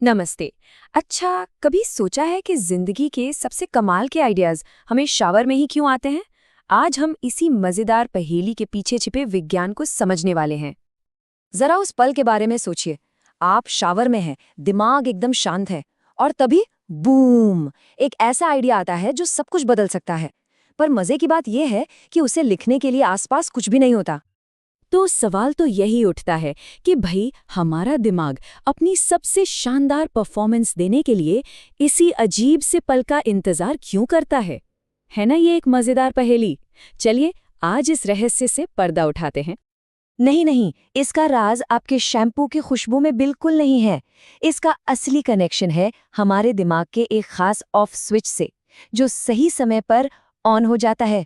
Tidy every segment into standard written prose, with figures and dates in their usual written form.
नमस्ते। अच्छा, कभी सोचा है कि जिंदगी के सबसे कमाल के आइडियाज हमें शावर में ही क्यों आते हैं? आज हम इसी मजेदार पहेली के पीछे छिपे विज्ञान को समझने वाले हैं। जरा उस पल के बारे में सोचिए। आप शावर में हैं, दिमाग एकदम शांत है, और तभी बूम, एक ऐसा आइडिया आता है जो सब कुछ बदल सकता है। पर मजे की बात यह है कि उसे लिखने के लिए आसपास कुछ भी नहीं होता। तो सवाल तो यही उठता है कि भाई हमारा दिमाग अपनी सबसे शानदार परफॉर्मेंस देने के लिए इसी अजीब से पल का इंतजार क्यों करता है ना ये एक मजेदार पहेली। चलिए आज इस रहस्य से पर्दा उठाते हैं। नहीं नहीं, इसका राज आपके शैम्पू की खुशबू में बिल्कुल नहीं है। इसका असली कनेक्शन है हमारे दिमाग के एक खास ऑफ स्विच से, जो सही समय पर ऑन हो जाता है।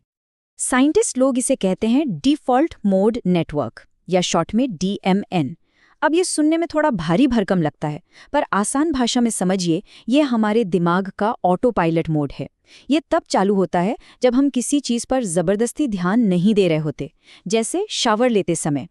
साइंटिस्ट लोग इसे कहते हैं डिफ़ॉल्ट मोड नेटवर्क, या शॉर्ट में डीएमएन। अब ये सुनने में थोड़ा भारी भरकम लगता है, पर आसान भाषा में समझिए, ये हमारे दिमाग का ऑटो पायलट मोड है। ये तब चालू होता है जब हम किसी चीज़ पर ज़बरदस्ती ध्यान नहीं दे रहे होते, जैसे शावर लेते समय।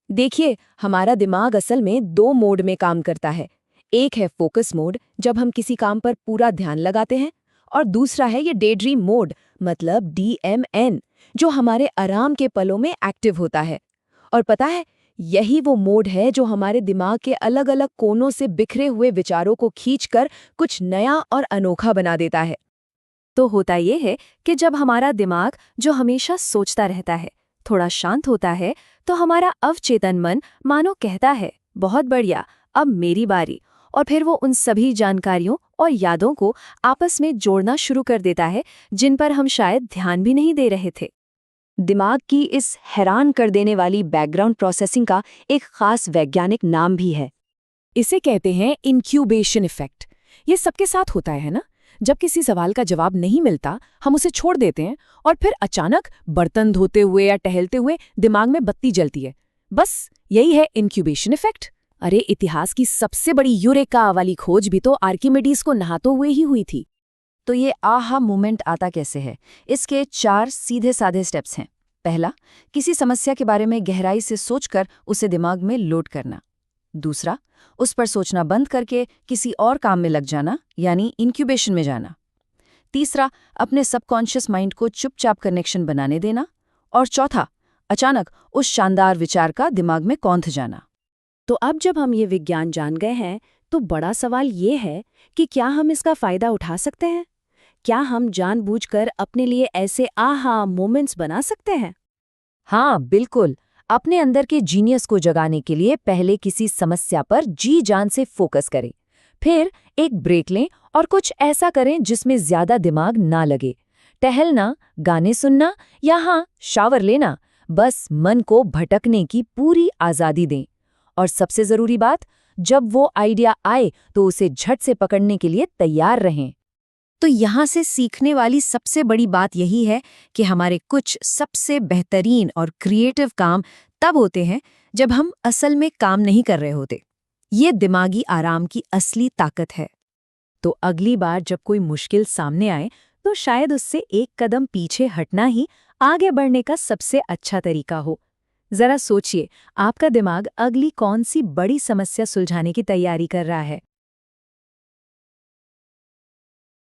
देखिए, हमारा दिमाग असल में दो मोड में काम करता है। एक है फोकस मोड, जब हम किसी काम पर पूरा ध्यान लगाते हैं, और दूसरा है ये डे ड्रीम मोड, मतलब डीएमएन, जो हमारे आराम के पलों में एक्टिव होता है। और पता है, यही वो मोड है जो हमारे दिमाग के अलग अलग कोनों से बिखरे हुए विचारों को खींचकर कुछ नया और अनोखा बना देता है। तो होता ये है कि जब हमारा दिमाग, जो हमेशा सोचता रहता है, थोड़ा शांत होता है, तो हमारा अवचेतन मन मानो कहता है, बहुत बढ़िया, अब मेरी बारी। और फिर वो उन सभी जानकारियों और यादों को आपस में जोड़ना शुरू कर देता है जिन पर हम शायद ध्यान भी नहीं दे रहे थे। दिमाग की इस हैरान कर देने वाली बैकग्राउंड प्रोसेसिंग का एक खास वैज्ञानिक नाम भी है। इसे कहते हैं इंक्यूबेशन इफेक्ट। ये सबके साथ होता है ना? जब किसी सवाल का जवाब नहीं मिलता, हम उसे छोड़ देते हैं, और फिर अचानक बर्तन धोते हुए या टहलते हुए दिमाग में बत्ती जलती है। बस यही है इंक्यूबेशन इफेक्ट। अरे, इतिहास की सबसे बड़ी यूरेका वाली खोज भी तो आर्किमिडीज को नहाते हुए ही हुई थी। तो ये आहा मोमेंट आता कैसे है? इसके 4 सीधे साधे स्टेप्स हैं। पहला, किसी समस्या के बारे में गहराई से सोचकर उसे दिमाग में लोड करना। दूसरा, उस पर सोचना बंद करके किसी और काम में लग जाना, यानी इंक्यूबेशन में जाना। तीसरा, अपने सबकॉन्शियस माइंड को चुपचाप कनेक्शन बनाने देना। और चौथा, अचानक उस शानदार विचार का दिमाग में कौंध जाना। तो अब जब हम ये विज्ञान जान गए हैं, तो बड़ा सवाल ये है कि क्या हम इसका फायदा उठा सकते हैं? क्या हम जानबूझकर अपने लिए ऐसे आहा मोमेंट्स बना सकते हैं? हाँ, बिल्कुल। अपने अंदर के जीनियस को जगाने के लिए पहले किसी समस्या पर जी जान से फोकस करें। फिर एक ब्रेक लें और कुछ ऐसा करें जिसमें ज्यादा दिमाग ना लगे। टहलना, गाने सुनना, या हाँ, शावर लेना। बस मन को भटकने की पूरी आज़ादी दें। और सबसे जरूरी बात, जब वो आइडिया आए तो उसे झट से पकड़ने के लिए तैयार रहें। तो यहाँ से सीखने वाली सबसे बड़ी बात यही है कि हमारे कुछ सबसे बेहतरीन और क्रिएटिव काम तब होते हैं जब हम असल में काम नहीं कर रहे होते। ये दिमागी आराम की असली ताकत है। तो अगली बार जब कोई मुश्किल सामने आए, तो शायद उससे एक कदम पीछे हटना ही आगे बढ़ने का सबसे अच्छा तरीका हो। जरा सोचिए, आपका दिमाग अगली कौन सी बड़ी समस्या सुलझाने की तैयारी कर रहा है?